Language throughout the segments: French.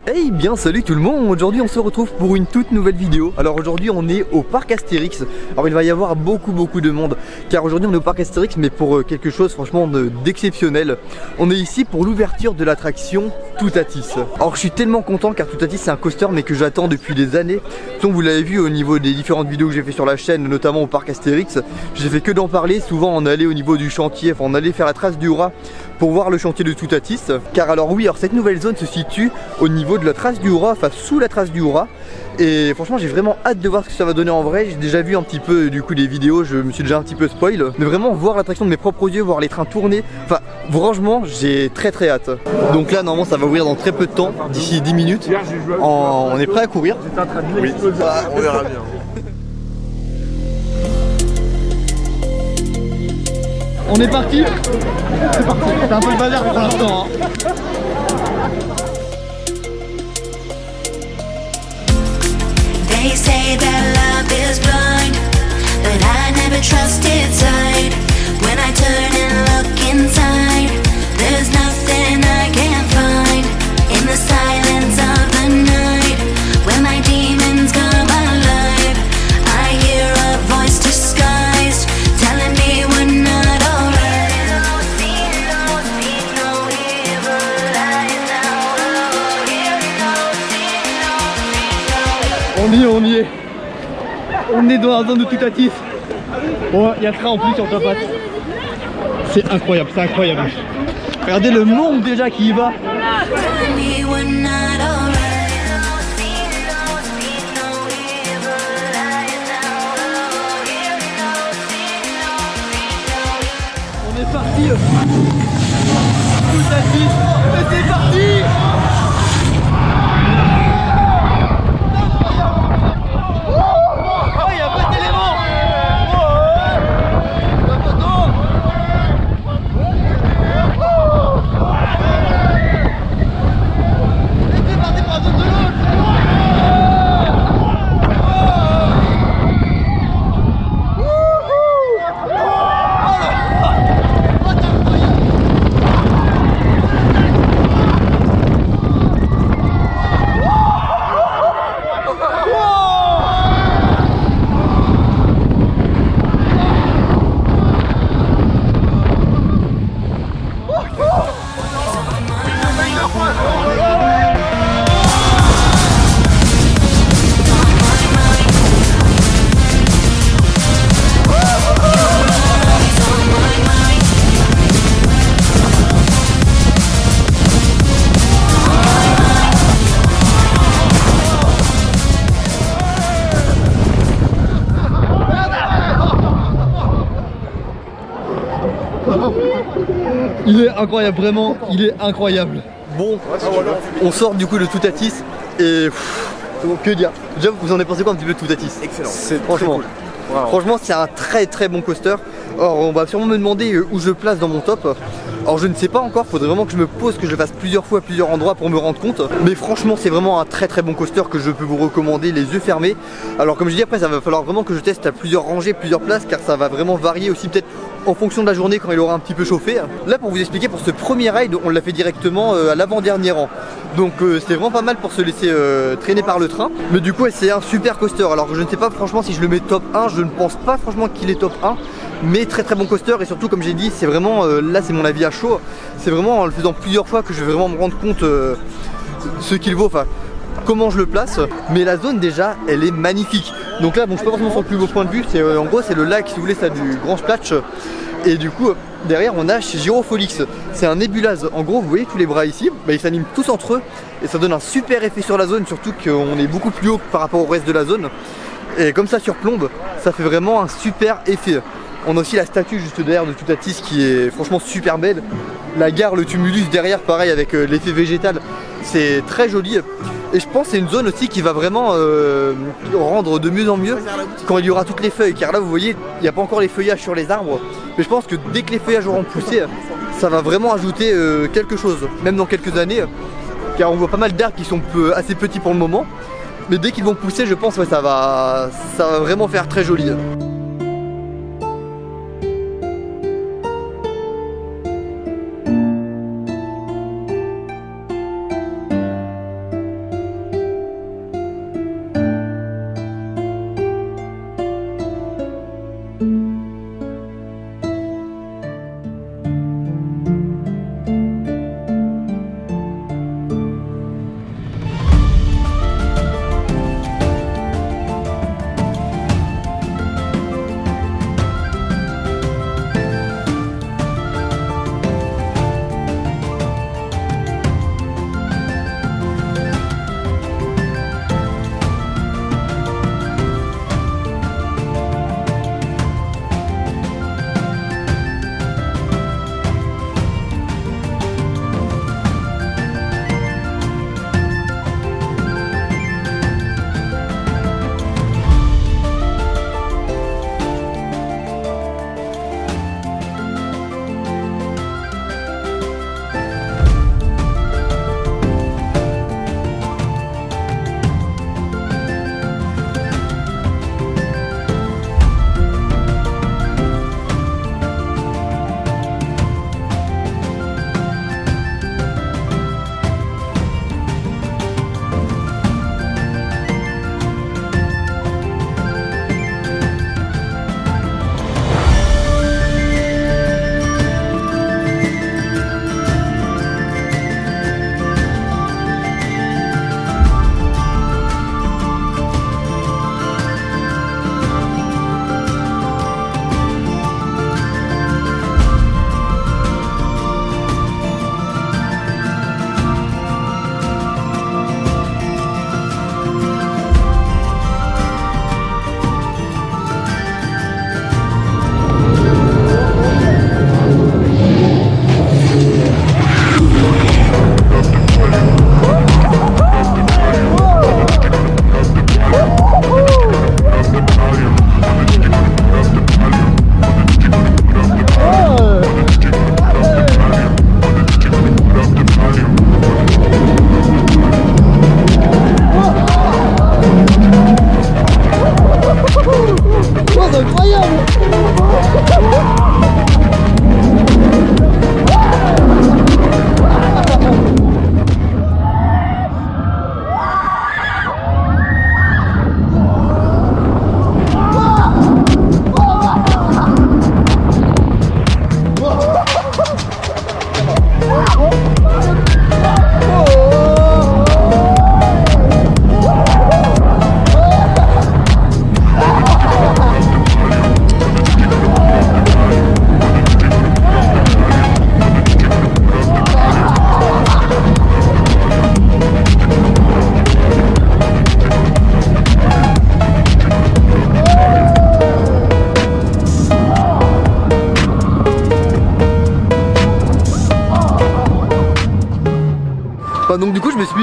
Hey bien salut tout le monde, aujourd'hui on se retrouve pour une toute nouvelle vidéo. Alors aujourd'hui on est au parc Astérix. Alors il va y avoir beaucoup de monde, car aujourd'hui on est au parc Astérix mais pour quelque chose franchement d'exceptionnel. On est ici pour l'ouverture de l'attraction Toutatis. Alors je suis tellement content car Toutatis c'est un coaster mais que j'attends depuis des années. Donc vous l'avez vu au niveau des différentes vidéos que j'ai fait sur la chaîne, notamment au parc Astérix. J'ai fait que d'en parler, souvent on allait au niveau du chantier, enfin on allait faire la trace du Hura pour voir le chantier de Toutatis. Car alors oui, alors cette nouvelle zone se situe au niveau de la trace du Hura, enfin sous la trace du Hura. Et franchement j'ai vraiment hâte de voir ce que ça va donner en vrai. J'ai déjà vu un petit peu du coup des vidéos, je me suis déjà un petit peu spoil. Mais vraiment voir l'attraction de mes propres yeux, voir les trains tourner, enfin franchement j'ai très hâte. Donc là normalement ça va ouvrir dans très peu de temps, d'ici 10 minutes. On est prêt à courir? Oui, on verra bien. On est parti. C'est parti. C'est un peu le bazar pour l'instant. They say that love is blind, but I never trusted sight. When I turn and look inside, there's nothing I can't find. In the silence of the night, when my demons come alive, I hear a voice disguised, telling me we're not alright. On y est. On est dans la zone de Toutatis. Bon, il y a le train en plus sur ta patte. C'est incroyable, c'est incroyable. Regardez le monde déjà qui y va. Telling me we're not alright. On est parti. Toutatis, et c'est parti. Il est incroyable, vraiment, il est incroyable. Bon, on sort du coup de Toutatis et que dire. Déjà vous en avez pensé quoi un petit peu de Toutatis? Excellent. C'est franchement cool. Wow. Franchement c'est un très bon coaster. Alors on va sûrement me demander où je le place dans mon top. Alors je ne sais pas encore, faudrait vraiment que je me pose, que je le fasse plusieurs fois à plusieurs endroits pour me rendre compte. Mais franchement c'est vraiment un très bon coaster que je peux vous recommander les yeux fermés. Alors comme je dis après ça va falloir vraiment que je teste à plusieurs rangées, plusieurs places, car ça va vraiment varier aussi peut-être en fonction de la journée quand il aura un petit peu chauffé. Là pour vous expliquer, pour ce premier ride on l'a fait directement à l'avant-dernier rang. Donc c'était vraiment pas mal pour se laisser traîner par le train. Mais du coup c'est un super coaster. Alors je ne sais pas franchement si je le mets top 1, je ne pense pas franchement qu'il est top 1. Mais très bon coaster, et surtout comme j'ai dit c'est vraiment, là c'est mon avis à chaud. C'est vraiment en le faisant plusieurs fois que je vais vraiment me rendre compte ce qu'il vaut, enfin comment je le place. Mais la zone déjà elle est magnifique. Donc là bon je suis pas forcément sur le plus beau point de vue, c'est en gros c'est le lac si vous voulez, ça du Grand Splatch. Et du coup derrière on a Gyrofolix, c'est un nébulase. En gros vous voyez tous les bras ici, bah, ils s'animent tous entre eux et ça donne un super effet sur la zone, surtout qu'on est beaucoup plus haut par rapport au reste de la zone. Et comme ça surplombe, ça fait vraiment un super effet. On a aussi la statue juste derrière de Toutatis qui est franchement super belle. La gare, le tumulus derrière, pareil avec l'effet végétal, c'est très joli. Et je pense que c'est une zone aussi qui va vraiment rendre de mieux en mieux quand il y aura toutes les feuilles. Car là vous voyez, il n'y a pas encore les feuillages sur les arbres. Mais je pense que dès que les feuillages auront poussé, ça va vraiment ajouter quelque chose, même dans quelques années. Car on voit pas mal d'arbres qui sont assez petits pour le moment. Mais dès qu'ils vont pousser, je pense que ça va vraiment faire très joli.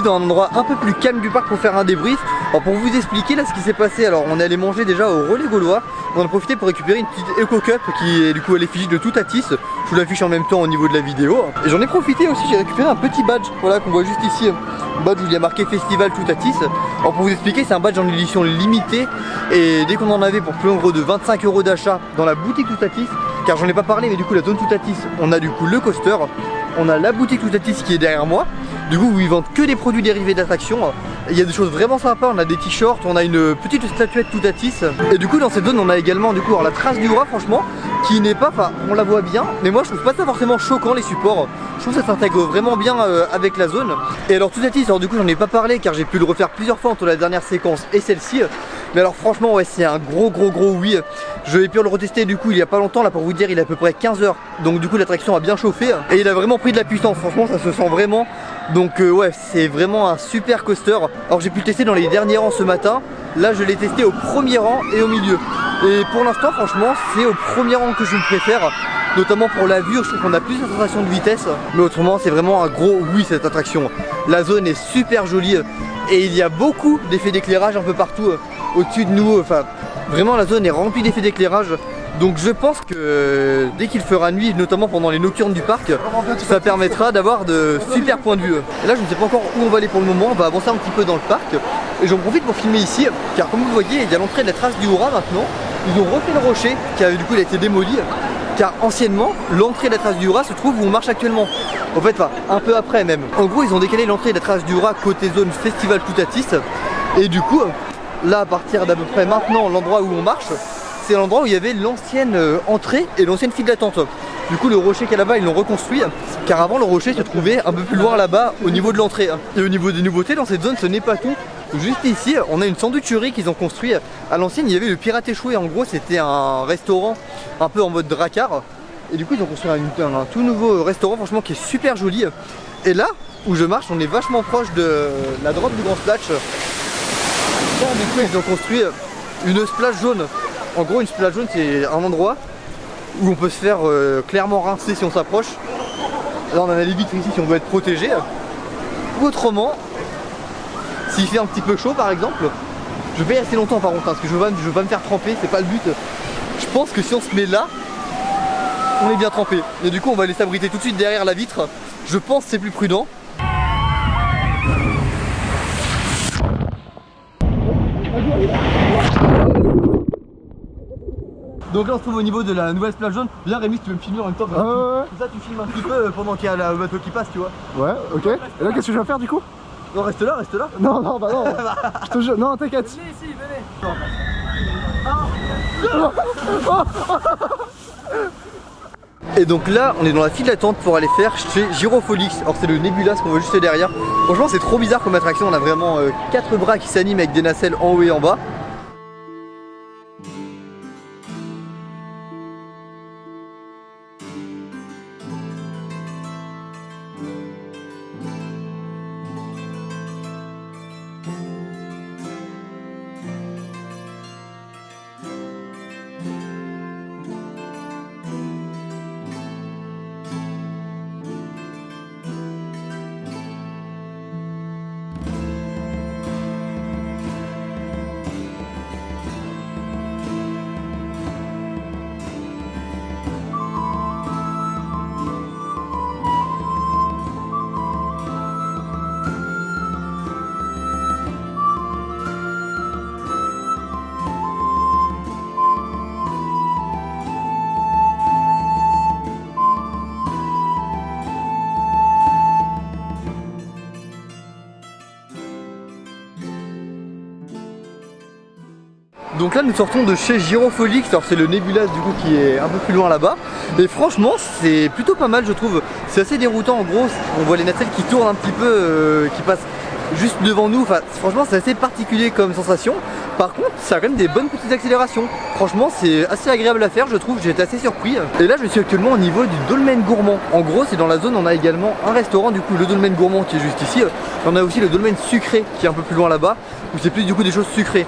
mis dans un endroit un peu plus calme du parc pour faire un débrief. Alors pour vous expliquer là ce qui s'est passé, alors on est allé manger déjà au Relais Gaulois. On a profité pour récupérer une petite Eco Cup qui est du coup à l'effigie de Toutatis. Je vous l'affiche en même temps au niveau de la vidéo. Et j'en ai profité aussi, j'ai récupéré un petit badge, voilà qu'on voit juste ici. Un badge où il y a marqué Festival Toutatis. Alors pour vous expliquer, c'est un badge en édition limitée. Et dès qu'on en avait pour plus en gros de 25 € d'achat dans la boutique Toutatis, car j'en ai pas parlé mais du coup la zone Toutatis, on a du coup le coaster, on a la boutique Toutatis qui est derrière moi, du coup où ils vendent que des produits dérivés d'attractions. Il y a des choses vraiment sympas, on a des t-shirts, on a une petite statuette Toutatis. Et du coup dans cette zone on a également du coup alors, la trace du rat franchement, qui n'est pas, enfin on la voit bien, mais moi je trouve pas ça forcément choquant les supports. Je trouve que ça s'intègre vraiment bien avec la zone. Et alors Toutatis, alors du coup j'en ai pas parlé car j'ai pu le refaire plusieurs fois entre la dernière séquence et celle-ci. Mais alors franchement ouais c'est un gros oui. Je vais pu le retester du coup il y a pas longtemps là pour vous dire il est à peu près 15 h. Donc du coup l'attraction a bien chauffé et il a vraiment pris de la puissance, franchement ça se sent vraiment. Donc ouais c'est vraiment un super coaster. Alors j'ai pu le tester dans les derniers rangs ce matin. Là je l'ai testé au premier rang et au milieu. Et pour l'instant franchement c'est au premier rang que je me préfère. Notamment pour la vue, je trouve qu'on a plus de sensation de vitesse. Mais autrement c'est vraiment un gros oui cette attraction. La zone est super jolie et il y a beaucoup d'effets d'éclairage un peu partout au-dessus de nous. Enfin vraiment la zone est remplie d'effets d'éclairage. Donc je pense que dès qu'il fera nuit, notamment pendant les nocturnes du parc, ça permettra d'avoir de super points de vue. Et là je ne sais pas encore où on va aller pour le moment, on va avancer un petit peu dans le parc. Et j'en profite pour filmer ici, car comme vous voyez, il y a l'entrée de la trace du Hura maintenant. Ils ont refait le rocher, qui avait du coup il a été démoli. Car anciennement, l'entrée de la trace du Hura se trouve où on marche actuellement. En fait, enfin, un peu après même. En gros, ils ont décalé l'entrée de la trace du Hura côté zone Festival Toutatis. Et du coup, là à partir d'à peu près maintenant, l'endroit où on marche, c'est l'endroit où il y avait l'ancienne entrée et l'ancienne file d'attente. Du coup le rocher qu'il y a là-bas ils l'ont reconstruit, car avant le rocher se trouvait un peu plus loin là-bas au niveau de l'entrée. Et au niveau des nouveautés dans cette zone ce n'est pas tout. Juste ici on a une sandwicherie qu'ils ont construit. À l'ancienne il y avait le Pirate Échoué, en gros c'était un restaurant un peu en mode dracard. Et du coup ils ont construit un tout nouveau restaurant franchement qui est super joli. Et là où je marche on est vachement proche de la drop du Grand Splash. Là, du coup ils ont construit une splash jaune. En gros une splash jaune c'est un endroit où on peut se faire clairement rincer si on s'approche. Là on a les vitres ici si on veut être protégé. Ou autrement, s'il fait un petit peu chaud par exemple, je vais assez longtemps par contre parce que je veux pas me faire tremper, c'est pas le but. Je pense que si on se met là, on est bien trempé. Et du coup on va aller s'abriter tout de suite derrière la vitre. Je pense que c'est plus prudent. Donc là on se trouve au niveau de la nouvelle splash jaune. Viens Rémi, si tu veux me filmer en même temps. Comme ça tu filmes un petit peu pendant qu'il y a le bateau qui passe, tu vois. Ouais, ok. Et là qu'est-ce que je vais faire du coup? Non reste là, reste là. Non, non, bah non. Je te jure, non t'inquiète. Venez ici, venez. Et donc là on est dans la file d'attente pour aller faire chez Gyrofolix. Alors c'est le Nebula qu'on voit juste derrière. Franchement c'est trop bizarre comme attraction. On a vraiment 4 bras qui s'animent avec des nacelles en haut et en bas. Donc là nous sortons de chez Gyrofolix, alors c'est le Nebula du coup qui est un peu plus loin là-bas. Et franchement c'est plutôt pas mal je trouve. C'est assez déroutant en gros, on voit les nacelles qui tournent un petit peu, qui passent juste devant nous. Enfin franchement c'est assez particulier comme sensation. Par contre ça a quand même des bonnes petites accélérations. Franchement c'est assez agréable à faire je trouve, j'ai été assez surpris. Et là je suis actuellement au niveau du Dolmen Gourmand. En gros c'est dans la zone on a également un restaurant du coup, le Dolmen Gourmand qui est juste ici. On a aussi le Dolmen Sucré qui est un peu plus loin là-bas, où c'est plus du coup des choses sucrées.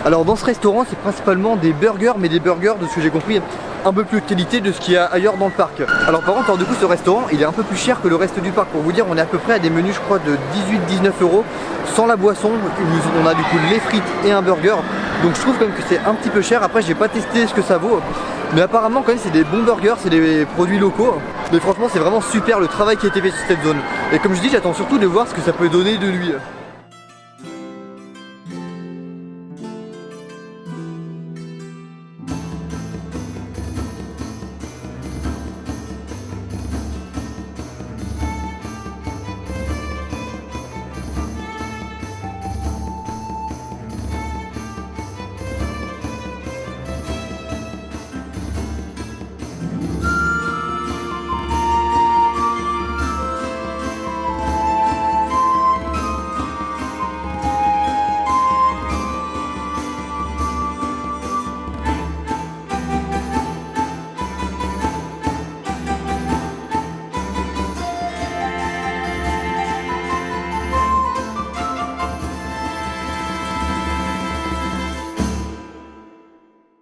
Alors dans ce restaurant c'est principalement des burgers, mais des burgers de ce que j'ai compris un peu plus haute qualité de ce qu'il y a ailleurs dans le parc. Alors par contre, alors, du coup ce restaurant il est un peu plus cher que le reste du parc. Pour vous dire, on est à peu près à des menus je crois de 18-19 € sans la boisson, où on a du coup les frites et un burger. Donc je trouve quand même que c'est un petit peu cher. Après j'ai pas testé ce que ça vaut, mais apparemment quand même c'est des bons burgers, c'est des produits locaux. Mais franchement c'est vraiment super le travail qui a été fait sur cette zone. Et comme je dis, j'attends surtout de voir ce que ça peut donner de nuit.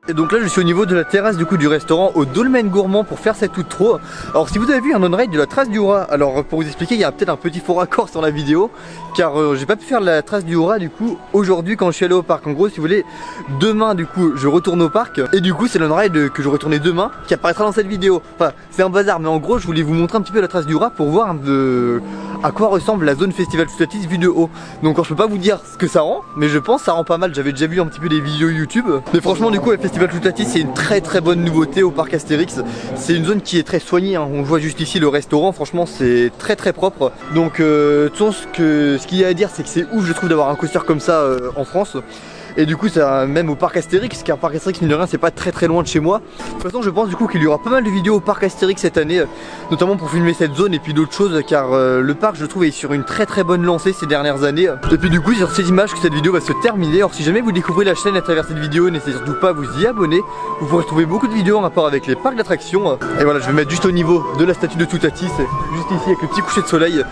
Et donc là je suis au niveau de la terrasse du coup du restaurant au Dolmen Gourmand pour faire cette outro. Alors si vous avez vu un on-ride de la trace du Hora, alors pour vous expliquer il y a peut-être un petit faux raccord sur la vidéo, car j'ai pas pu faire la trace du Hora du coup aujourd'hui quand je suis allé au parc. En gros si vous voulez, demain du coup je retourne au parc et du coup c'est l'on-ride que j'aurai tourné demain qui apparaîtra dans cette vidéo. Enfin c'est un bazar, mais en gros je voulais vous montrer un petit peu la trace du Hora pour voir un peu à quoi ressemble la zone Festival Toutatis vue de haut. Donc je peux pas vous dire ce que ça rend, mais je pense que ça rend pas mal. J'avais déjà vu un petit peu des vidéos YouTube, mais franchement du coup le Festival Toutatis c'est une très bonne nouveauté au parc Astérix. C'est une zone qui est très soignée, hein. On voit juste ici le restaurant, franchement c'est très propre. Donc ce qu'il y a à dire c'est que c'est ouf je trouve d'avoir un coaster comme ça en France. Et du coup ça même au parc Astérix, car parc Astérix mine de rien c'est pas très loin de chez moi. De toute façon je pense du coup qu'il y aura pas mal de vidéos au parc Astérix cette année, notamment pour filmer cette zone et puis d'autres choses, car le parc je trouve est sur une très bonne lancée ces dernières années. Et puis du coup c'est sur ces images que cette vidéo va se terminer. Alors si jamais vous découvrez la chaîne à travers cette vidéo, n'hésitez surtout pas à vous y abonner. Vous pourrez trouver beaucoup de vidéos en rapport avec les parcs d'attractions. Et voilà, je vais mettre juste au niveau de la statue de Toutatis, juste ici avec le petit coucher de soleil.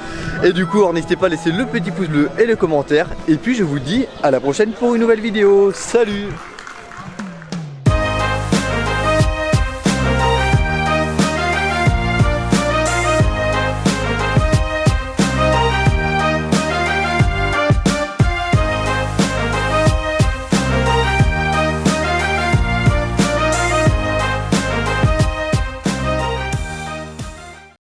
Et du coup n'hésitez pas à laisser le petit pouce bleu et le commentaire. Et puis je vous dis à la prochaine pour une nouvelle vidéo. Salut!